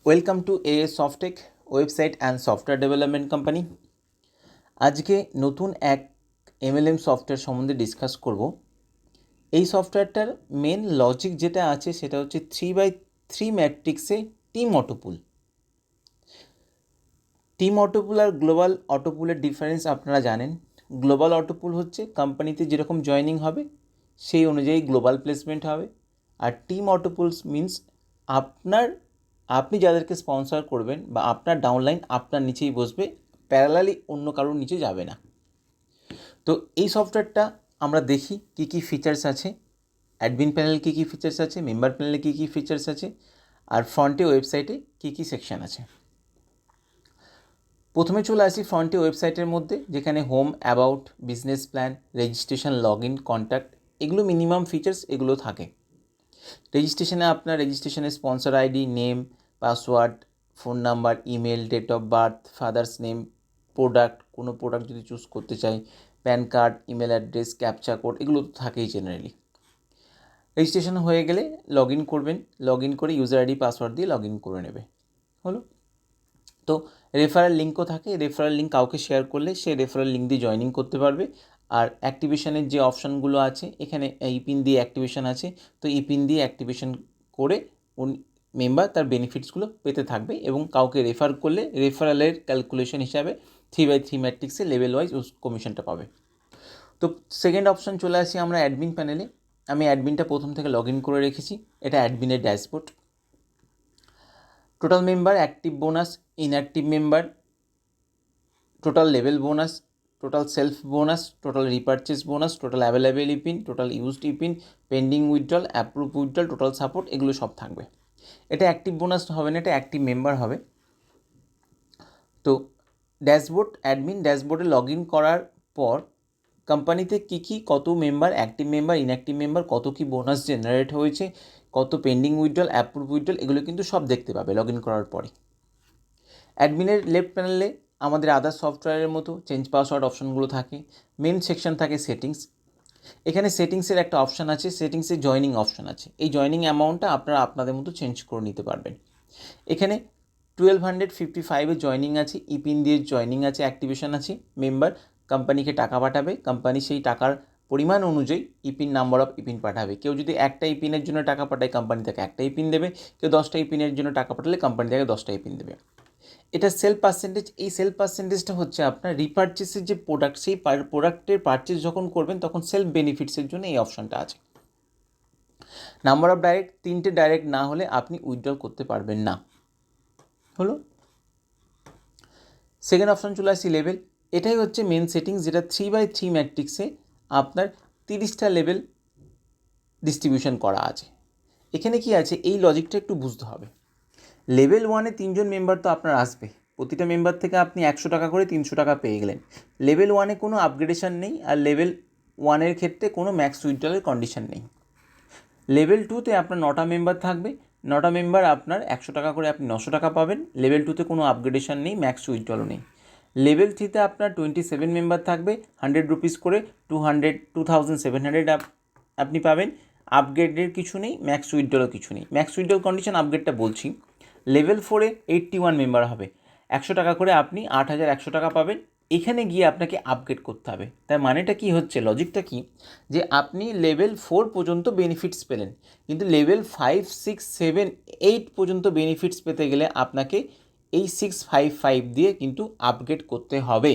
Welcome to as Softech website and software development company. আজকে নতুন এক এমএলএম সফটওয়্যার সম্বন্ধে ডিসকাস করব। এই সফটওয়্যারটার মেন লজিক যেটা আছে সেটা হচ্ছে 3x3 ম্যাট্রিক্সে টিম অটোপুল। টিম অটোপুল আর গ্লোবাল অটোপুলের ডিফারেন্স আপনারা জানেন। গ্লোবাল অটোপুল হচ্ছে কোম্পানিতে যেরকম জয়েনিং হবে সেই অনুযায়ী গ্লোবাল প্লেসমেন্ট হবে, আর টিম অটোপুলস মিনস আপনি যাদেরকে স্পন্সর করবেন বা আপনার ডাউনলাইন আপনার নিচেই বসবে, প্যারালালি অন্য কারোর নিচে যাবে না। তো এই সফটওয়্যারটা আমরা দেখি কী কী ফিচার্স আছে, অ্যাডমিন প্যানেল কী কী ফিচার্স আছে, মেম্বার প্যানেলে কী কী ফিচার্স আছে, আর ফ্রন্টে ওয়েবসাইটে কী কী সেকশন আছে। প্রথমে চলে আসি ফ্রন্টে ওয়েবসাইটের মধ্যে, যেখানে home, about, business plan, registration, log in, contact, এগুলো মিনিমাম ফিচার্স এগুলো থাকে। রেজিস্ট্রেশনে আপনার রেজিস্ট্রেশনের sponsor ID, name, password, phone number, email, date of birth, father's name, product, কোনো প্রোডাক্ট যদি চুজ করতে চাই, PAN card, email address, captcha code, এগুলো তো থাকেই জেনারেলি। রেজিস্ট্রেশন হয়ে গেলে লগ ইন করবেন, লগ ইন করে ইউজার আইডি পাসওয়ার্ড দিয়ে লগ ইন করে নেবে, হলো। তো রেফারেল লিঙ্কও থাকে, রেফারেল লিঙ্ক কাউকে শেয়ার করলে সে রেফারেল লিঙ্ক দিয়ে জয়েনিং করতে পারবে। আর অ্যাক্টিভেশনের যে অপশানগুলো আছে, এখানে ইপিন দিয়ে অ্যাক্টিভেশন আছে, তো ইপিন দিয়ে অ্যাক্টিভেশন করে মেম্বার তার বেনিফিটসগুলো পেতে থাকবে, এবং কাউকে রেফার করলে রেফারেলের ক্যালকুলেশন হিসাবে 3x3 ম্যাট্রিক্সে লেভেল ওয়াইজ কমিশনটা পাবে। তো সেকেন্ড অপশান চলে আসি আমরা অ্যাডমিন প্যানেলে। আমি অ্যাডমিনটা প্রথম থেকে লগ ইন করে রেখেছি। এটা অ্যাডমিনের dashboard. Total member, active bonus, inactive member, total level bonus, total self bonus, total repurchase bonus, total available E pin, total used E pin, pending withdrawal, approve withdrawal, total support, এগুলো সব থাকবে। এটা অ্যাক্টিভ বোনাস হবে না, এটা অ্যাক্টিভ মেম্বার হবে। তো dashboard, admin ড্যাশবোর্ডে লগ ইন করার পর কোম্পানিতে কী কী কত member, active member, inactive member, কত কী বোনাস জেনারেট হয়েছে, কত পেন্ডিং উইথড্রল, অ্যাপ্রুভ উইথড্রল, এগুলো কিন্তু সব দেখতে পাবে লগ ইন করার পরে। অ্যাডমিনের লেফট প্যানেলে আমাদের আদার সফটওয়্যারের মতো চেঞ্জ পাসওয়ার্ড অপশনগুলো থাকে। মেন সেকশন থাকে সেটিংস। এখানে সেটিংসের একটা অপশান আছে, সেটিংসে জয়নিং অপশান আছে। এই জয়নিং অ্যামাউন্টটা আপনারা আপনাদের মতো চেঞ্জ করে নিতে পারবেন। এখানে 1255 জয়নিং আছে, ইপিন দিয়ে জয়নিং আছে, অ্যাক্টিভেশন আছে। মেম্বার কোম্পানিকে টাকা পাঠাবে, কোম্পানি সেই টাকার পরিমাণ অনুযায়ী ইপিন, নাম্বার অফ ইপিন পাঠাবে। কেউ যদি একটা ইপিনের জন্য টাকা পাঠায়, কোম্পানি তাকে একটা ইপিন দেবে। কেউ 10টা ইপিনের জন্য টাকা পাঠালে কোম্পানি তাকে 10টা ইপিন দেবে। এটা সেল পার্সেন্টেজ। এই সেল পার্সেন্টেজটা হচ্ছে আপনার রিপারচেসের যে প্রোডাক্ট, সেই প্রোডাক্টের পারচেস যখন করবেন তখন সেলফ বেনিফিটসের জন্য এই অপশানটা আছে। নাম্বার অফ ডাইরেক্ট, 3টে ডাইরেক্ট না হলে আপনি উইথড্রল করতে পারবেন না, হলো। সেকেন্ড অপশান চলে আসি লেভেল। এটাই হচ্ছে মেন সেটিংস, যেটা 3x3 ম্যাট্রিক্সে আপনার 30টা লেভেল ডিস্ট্রিবিউশন করা আছে। এখানে কি আছে, এই লজিকটা একটু বুঝতে হবে। লেভেল 1-এ 3জন মেম্বার তো আপনার আসবে, প্রতিটা মেম্বার থেকে আপনি 100 টাকা করে 300 টাকা পেয়ে গেলেন। লেভেল 1-এ কোনো আপগ্রেডেশন নেই, আর লেভেল 1-এর ক্ষেত্রে কোনো ম্যাক্স উইথড্রলের কন্ডিশন নেই। লেভেল 2-তে আপনার 9টা মেম্বার থাকবে, 9টা মেম্বার আপনার 100 টাকা করে আপনি 900 টাকা পাবেন। লেভেল 2-তে কোনো আপগ্রেডেশন নেই, ম্যাক্স উইথড্রলও নেই। লেভেল 3-তে আপনার 27 মেম্বার থাকবে, 100 রুপিস করে 2700 আপনি পাবেন। আপগ্রেডের কিছু নেই, ম্যাক্স উইথড্রলও কিছু নেই। ম্যাক্স উইথড্রল কন্ডিশন আপগ্রেডটা বলছি। লেভেল 4-এ 81 মেম্বার হবে, 100 টাকা করে আপনি 8100 টাকা পাবেন। এখানে গিয়ে আপনাকে আপগ্রেড করতে হবে। তার মানেটা কি হচ্ছে, লজিকটা কি, যে আপনি লেভেল 4 পর্যন্ত বেনিফিটস পেলেন, কিন্তু লেভেল 5, 6, 7, 8 পর্যন্ত বেনিফিটস পেতে গেলে আপনাকে এই 655 দিয়ে কিন্তু আপগ্রেড করতে হবে।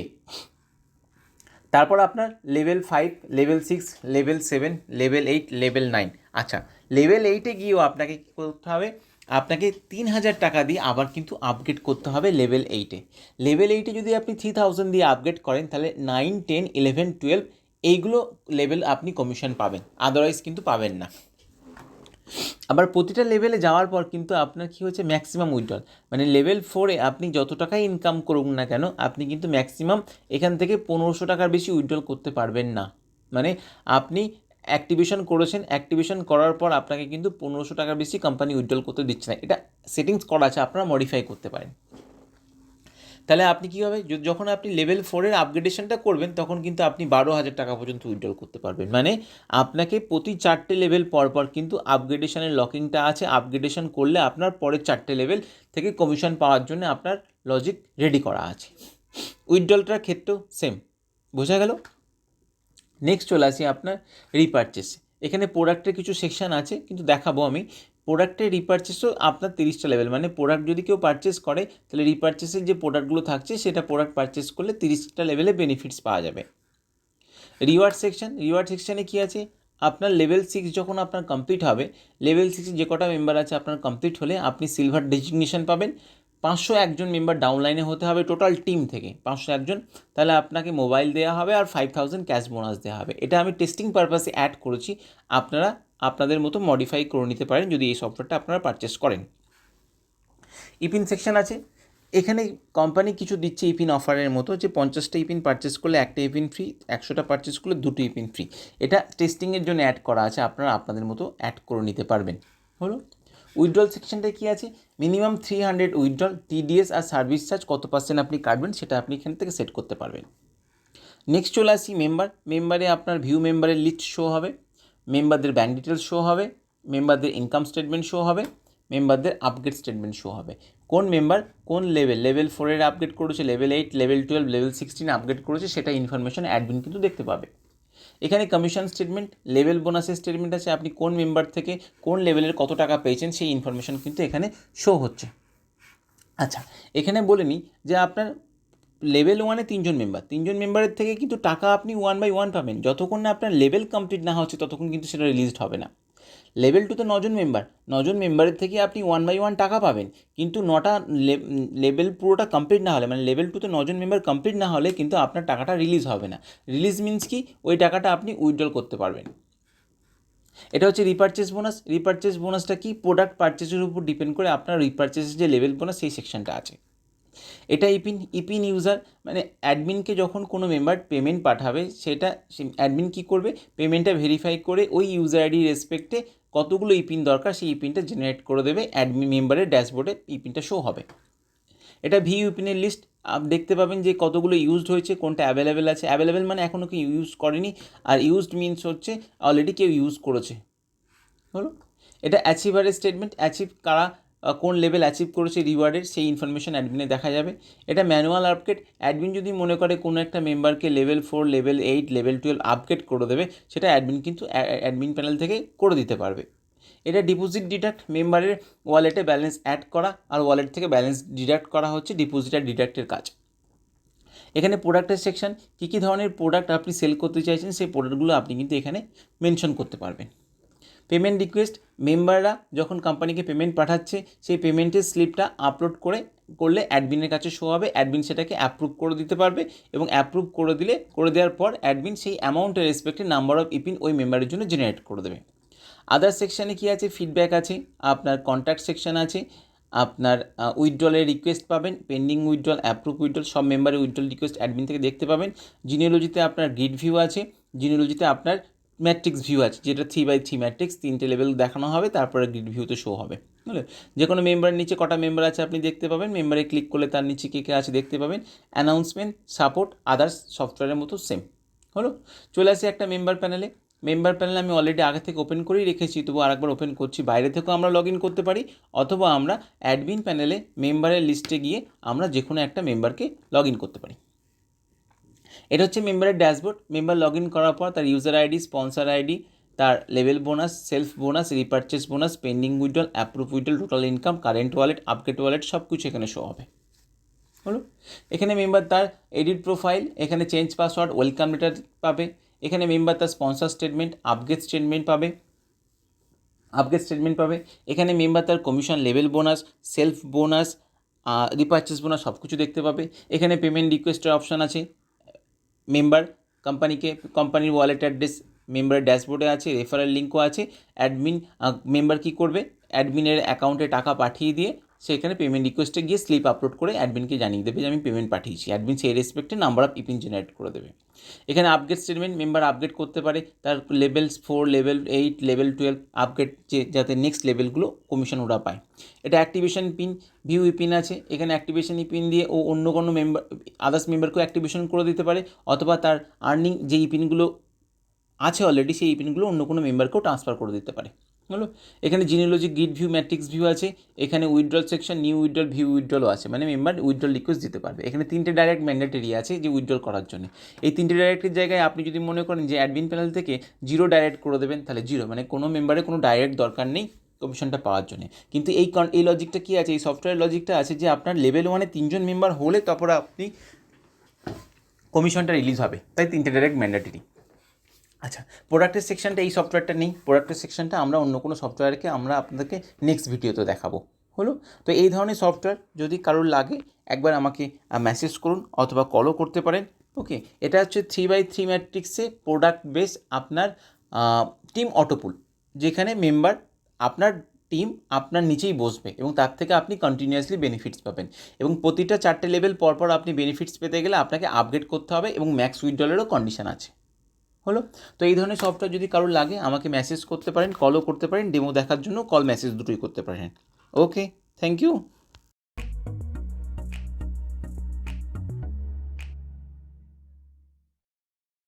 তারপর আপনার level 5, level 6, level 7, level 8, level 9। আচ্ছা, লেভেল 8-এ গিয়েও আপনাকে কী করতে হবে, আপনাকে 3000 টাকা দিয়ে আবার কিন্তু আপগ্রেড করতে হবে লেভেল 8-এ। লেভেল 8-এ যদি আপনি 3000 দিয়ে আপগ্রেড করেন, তাহলে 9, 10, 11, 12 এইগুলো লেভেল আপনি কমিশন পাবেন, আদারওয়াইজ কিন্তু পাবেন না। আবার প্রতিটা লেভেলে যাওয়ার পর কিন্তু আপনার কী হচ্ছে, ম্যাক্সিমাম উইথড্রল, মানে লেভেল 4-এ আপনি যত টাকাই ইনকাম করুন না কেন, আপনি কিন্তু ম্যাক্সিমাম এখান থেকে 1500 টাকার বেশি উইথড্রল করতে পারবেন না। মানে আপনি অ্যাক্টিভেশন করেছেন, অ্যাক্টিভেশন করার পর আপনাকে কিন্তু 1500 টাকার বেশি কোম্পানি উইথড্রল করতে দিচ্ছে না। এটা সেটিংস করা আছে, আপনারা মডিফাই করতে পারেন। তাহলে আপনি কী হবে, যখন আপনি লেভেল 4-এর আপগ্রেডেশনটা করবেন তখন কিন্তু আপনি 12,000 টাকা পর্যন্ত উইথড্রল করতে পারবেন। মানে আপনাকে প্রতি 4টে লেভেল পরপর কিন্তু আপগ্রেডেশনের লকিংটা আছে। আপগ্রেডেশন করলে আপনার পরের 4টে লেভেল থেকে কমিশন পাওয়ার জন্য আপনার লজিক রেডি করা আছে। উইথড্রলটার ক্ষেত্রেও সেম। বোঝা গেল? নেক্সট চলে আসি আপনার রিপারচেস। এখানে প্রোডাক্টের কিছু সেকশন আছে, কিন্তু দেখাবো আমি। প্রোডাক্টের রিপারচেসও আপনার 30টা লেভেল, মানে প্রোডাক্ট যদি কেউ পারচেস করে তাহলে রিপারচেসের যে প্রোডাক্টগুলো থাকছে সেটা প্রোডাক্ট পারচেস করলে 30টা লেভেলে বেনিফিটস পাওয়া যাবে। রিওয়ার্ড সেকশানে কী আছে, আপনার লেভেল 6 যখন আপনার কমপ্লিট হবে, লেভেল 6 যে কটা মেম্বার আছে আপনার কমপ্লিট হলে আপনি সিলভার ডেজিগনেশন পাবেন। 501 মেম্বার ডাউনলাইনে হতে হবে টোটাল টিম থেকে, 501। তাহলে আপনাকে মোবাইল দেওয়া হবে আর 5,000 ক্যাশ বোনাস দেওয়া হবে। এটা আমি টেস্টিং পারপাসে অ্যাড করেছি, আপনারা আপনাদের মতো মডিফাই করে নিতে পারেন যদি এই সফটওয়্যারটা আপনারা পারচেস করেন। ইপিন সেকশন আছে, এখানে কোম্পানি কিছু দিচ্ছে ইপিন অফারের মতো, যে 50টা ইপিন পারচেস করলে একটা ইপিন ফ্রি, 100টা পারচেস করলে 2টো ইপিন ফ্রি। এটা টেস্টিংয়ের জন্য অ্যাড করা আছে, আপনারা আপনাদের মতো অ্যাড করে নিতে পারবেন। হলো। উইথড্রল সেকশনটা কী আছে, মিনিমাম 300 উইথড্রল, টিডিএস আর সার্ভিস চার্জ কত % আপনি কাটবেন সেটা আপনি এখান থেকে সেট করতে পারবেন। নেক্সট চলে আসি মেম্বারে আপনার ভিউ মেম্বারের লিস্ট শো হবে, মেম্বারদের ব্যাঙ্ক ডিটেলস শো হবে, মেম্বারদের ইনকাম স্টেটমেন্ট শো হবে, মেম্বারদের আপগ্রেড স্টেটমেন্ট শো হবে। কোন মেম্বার কোন লেভেল 4-এর আপগ্রেড করেছে, লেভেল 8, লেভেল 12, লেভেল 16 আপগ্রেড করেছে, সেটা ইনফরমেশন অ্যাডমিন কিন্তু দেখতে পাবে। এখানে কমিশন স্টেটমেন্ট, লেভেল বোনাসের স্টেটমেন্ট আছে, আপনি কোন মেম্বার থেকে কোন লেভেলের কত টাকা পেয়েছেন সেই ইনফরমেশন কিন্তু এখানে শো হচ্ছে। আচ্ছা, এখানে বলে নিই যে আপনার লেভেল 1-এ 3জন মেম্বারের থেকে কিন্তু টাকা আপনি 1/1 পাবেন। যতক্ষণ না আপনার লেভেল কমপ্লিট না হচ্ছে ততক্ষণ কিন্তু সেটা রিলিজড হবে না। লেভেল 2-তে 9জন মেম্বারের থেকে আপনি 1/1 টাকা পাবেন, কিন্তু 9টা লেভেল পুরোটা কমপ্লিট না হলে, মানে লেভেল 2-তে 9জন মেম্বার কমপ্লিট না হলে কিন্তু আপনার টাকাটা রিলিজ হবে না। রিলিজ মিন্স কি, ওই টাকাটা আপনি উইথড্রল করতে পারবেন। এটা হচ্ছে রিপারচেস বোনাসটা কি, প্রোডাক্ট পারচেসের উপর ডিপেন্ড করে আপনার রিপারচেসের যে লেভেল বোনাস সেই সেকশনটা আছে। এটা ইপিন ইউজার, মানে অ্যাডমিনকে যখন কোনো মেম্বার পেমেন্ট পাঠাবে সেটা অ্যাডমিন কী করবে, পেমেন্টটা ভেরিফাই করে ওই ইউজার আইডি রেসপেক্টে কতগুলো ইপিন দরকার সেই ইপিনটা জেনারেট করে দেবে, অ্যাডমিন মেম্বারের ড্যাশবোর্ডে ইপিনটা শো হবে। এটা ভিউ ইপিনের লিস্ট দেখতে পাবেন যে কতগুলো ইউজড হয়েছে, কোনটা অ্যাভেলেবেল আছে। অ্যাভেলেবেল মানে এখনও কেউ ইউজ করেনি, আর ইউজড মিনস হচ্ছে অলরেডি কেউ ইউজ করেছে। হলো। এটা অ্যাচিভারের স্টেটমেন্ট, কারা কোন লেভেল অ্যাচিভ করেছে রিওয়ার্ডের সেই ইনফরমেশন অ্যাডমিনে দেখা যাবে। এটা ম্যানুয়াল আপগ্রেড, অ্যাডমিন যদি মনে করে কোনো একটা মেম্বারকে লেভেল 4, লেভেল 8, লেভেল 12 আপগ্রেড করে দেবে, সেটা অ্যাডমিন কিন্তু অ্যাডমিন প্যানেল থেকে করে দিতে পারবে। এটা ডিপোজিট ডিডাক্ট, মেম্বারের ওয়ালেটে ব্যালেন্স অ্যাড করা আর ওয়ালেট থেকে ব্যালেন্স ডিডাক্ট করা হচ্ছে ডিপোজিট আর ডিডাক্টের কাজ। এখানে প্রোডাক্টের সেকশন, কী ধরনের প্রোডাক্ট আপনি সেল করতে চাইছেন সেই প্রোডাক্টগুলো আপনি কিন্তু এখানে মেনশন করতে পারবেন। পেমেন্ট রিকোয়েস্ট, মেম্বাররা যখন কোম্পানিকে পেমেন্ট পাঠাচ্ছে সেই পেমেন্টের স্লিপটা আপলোড করলে অ্যাডমিনের কাছে শো হবে, অ্যাডমিন সেটাকে অ্যাপ্রুভ করে দিতে পারবে, এবং অ্যাপ্রুভ করে দেওয়ার পর অ্যাডমিন সেই অ্যামাউন্টের রেসপেক্টে নাম্বার অফ ইপিন ওই মেম্বারের জন্য জেনারেট করে দেবে। আদার সেকশানে কী আছে, ফিডব্যাক আছে, আপনার কন্ট্যাক্ট সেকশন আছে, আপনার উইথড্রলের রিকোয়েস্ট পাবেন, পেন্ডিং উইথড্রল, অ্যাপ্রুভ উইথড্রল, সব মেম্বারের উইথড্রল রিকোয়েস্ট অ্যাডমিন থেকে দেখতে পাবেন। জিনিওলজিতে আপনার গ্রিড ভিউ আছে, জিনিওলজিতে আপনার ম্যাট্রিক্স ভিউ আছে, যেটা 3x3 ম্যাট্রিক্স, 3টে লেভেল দেখানো হবে, তারপরে গ্রিড ভিউতে শো হবে। বুঝলে, যে কোনো মেম্বারের নিচে কটা মেম্বার আছে আপনি দেখতে পাবেন, মেম্বারে ক্লিক করলে তার নিচে কে আছে দেখতে পাবেন। অ্যানাউন্সমেন্ট, সাপোর্ট, আদার্স সফটওয়্যারের মতো সেম। হলো। চলে আসি একটা মেম্বার প্যানেলে আমি অলরেডি আগে থেকে ওপেন করেই রেখেছি, তবু আরেকবার ওপেন করছি। বাইরে থেকেও আমরা লগ ইন করতে পারি, অথবা আমরা অ্যাডমিন প্যানেলে মেম্বারের লিস্টে গিয়ে আমরা যে কোনো একটা মেম্বারকে লগ ইন করতে পারি। এটা হচ্ছে মেম্বারের ড্যাশবোর্ড। মেম্বার লগ ইন করার পর তার ইউজার আইডি, স্পন্সর আইডি, তার level bonus, self bonus, repurchase bonus, pending withdrawal, approve withdrawal, total income, current wallet, upgrade wallet সব কিছু এখানে শো হবে। হলো। এখানে মেম্বার তার এডিট প্রোফাইল, এখানে চেঞ্জ পাসওয়ার্ড, ওয়েলকাম লেটার পাবে। এখানে মেম্বার তার স্পন্সর স্টেটমেন্ট, আপগ্রেড স্টেটমেন্ট পাবে। এখানে মেম্বার তার commission, level bonus, self bonus, repurchase bonus সব কিছু দেখতে পাবে। এখানে পেমেন্ট রিকোয়েস্টের অপশান আছে। মেম্বার কোম্পানির ওয়ালেট অ্যাড্রেস মেম্বারের ড্যাশবোর্ডে আছে, রেফারেল লিঙ্কও আছে। মেম্বার কী করবে, অ্যাডমিনের অ্যাকাউন্টে টাকা পাঠিয়ে দিয়ে সেখানে পেমেন্ট রিকোয়েস্টে গিয়ে স্লিপ আপলোড করে অ্যাডমিনকে জানিয়ে দেবে যে আমি পেমেন্ট পাঠিয়েছি। অ্যাডমিন সেই রেসপেক্টে নাম্বার অফ ইপিন জেনারেট করে দেবে। এখানে আপগ্রেড স্টেটমেন্ট, মেম্বার আপগ্রেড করতে পারে তার লেভেল 4, লেভেল 8, লেভেল 12 আপগ্রেড, যাতে নেক্সট লেভেলগুলো কমিশন ওরা পায়। এটা অ্যাক্টিভেশন পিন, ভিউ ইপিন আছে, এখানে অ্যাক্টিভেশন ইপিন দিয়ে ও অন্য কোনো মেম্বার, আদার্স মেম্বারকেও অ্যাক্টিভেশন করে দিতে পারে, অথবা তার আর্নিং যে ইপিনগুলো আছে অলরেডি সেই ইপিনগুলো অন্য কোনো মেম্বারকেও ট্রান্সফার করে দিতে পারে। হলো, এখানে জিনিওলজি, গিট ভিউ, ম্যাট্রিক্স ভিউ আছে, এখানে withdrawal section, new withdrawal, view উইথড্রলও আছে, মানে মেম্বার উইথড্রল রিকোয়েস্ট দিতে পারবে। এখানে 3টে ডাইরেক্ট ম্যান্ডেটরি আছে যে উইথড্রল করার জন্য। এই 3টে ডাইরেক্টের জায়গায় আপনি যদি মনে করেন যে অ্যাডমিন প্যানেল থেকে 0 ডাইরেক্ট করে দেবেন, তাহলে 0, মানে কোনো মেম্বারের কোনো ডাইরেক্ট দরকার নেই কমিশনটা পাওয়ার জন্য। কিন্তু এই লজিকটা কী আছে, এই সফটওয়্যার লজিকটা আছে যে আপনার লেভেল 1-এ 3জন মেম্বার হলে তারপরে আপনি কমিশনটা রিলিজ হবে, তাই 3টে ডাইরেক্ট ম্যান্ডেটরি। আচ্ছা, প্রোডাক্টের সেকশনটা এই সফটওয়্যারটা নেই, প্রোডাক্টের সেকশনটা আমরা অন্য কোনো সফটওয়্যারকে আমরা আপনাদেরকে নেক্সট ভিডিওতে দেখাবো। হলো, তো এই ধরনের সফটওয়্যার যদি কারোর লাগে একবার আমাকে মেসেজ করুন অথবা কলও করতে পারেন। ওকে, এটা হচ্ছে 3x3 ম্যাট্রিক্সে প্রোডাক্ট বেস আপনার টিম অটোপুল, যেখানে মেম্বার আপনার টিম আপনার নিচেই বসবে এবং তার থেকে আপনি কন্টিনিউয়াসলি বেনিফিটস পাবেন, এবং প্রতিটা 4টে লেভেল পরপর আপনি বেনিফিটস পেতে গেলে আপনাকে আপগ্রেড করতে হবে এবং ম্যাক্স উইথড্রলেরও কন্ডিশন আছে। হলো, তো এই ধরনের সফটওয়্যার যদি কারোর লাগে আমাকে মেসেজ করতে পারেন, কলও করতে পারেন, ডেমো দেখার জন্য কল মেসেজ দুটোই করতে পারেন। ওকে, থ্যাংক ইউ।